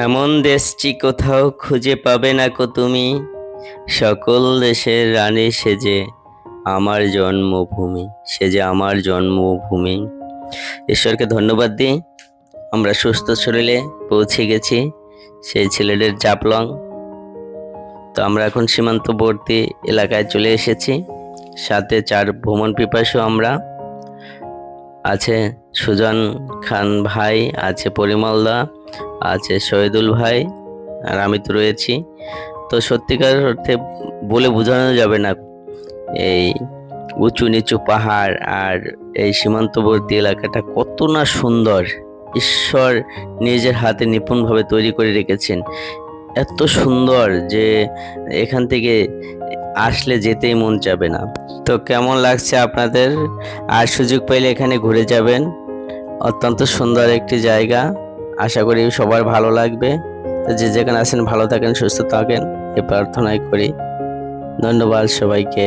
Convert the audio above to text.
এমন দেশটি কোথাও খুঁজে পাবে না কো তুমি, সকল দেশের রানী সেজে আমার জন্মভূমি, সেজে আমার জন্মভূমি। ঈশ্বরকে ধন্যবাদ দিই, আমরা সুস্থ শরীরে পৌঁছে গেছি সেই ছেলেদের জাফলং। তো আমরা এখন সীমান্তবর্তী এলাকায় চলে এসেছি, সাথে 4 ভ্রমণ পিপাসু আমরা। আছে সুজন খান ভাই, আছে পরিমল দা, আছে শহীদুল ভাই, আর আমি তো রয়েছি। তো সত্যিকার অর্থে বলে বোঝানো যাবে না এই উঁচু নিচু পাহাড় আর এই সীমান্তবর্তী এলাকাটা কত না সুন্দর। ঈশ্বর নিজের হাতে নিপুণভাবে তৈরি করে রেখেছেন, এত সুন্দর যে এখান থেকে আসলে যেতেই মন চাবে না। তো কেমন লাগছে আপনাদের? আর সুযোগ পাইলে এখানে ঘুরে যাবেন, অত্যন্ত সুন্দর একটি জায়গা। আশা করি সবার ভালো লাগবে। তো যে যেখানে আছেন ভালো থাকেন, সুস্থ থাকেন, এই প্রার্থনাই করি। ধন্যবাদ সবাইকে।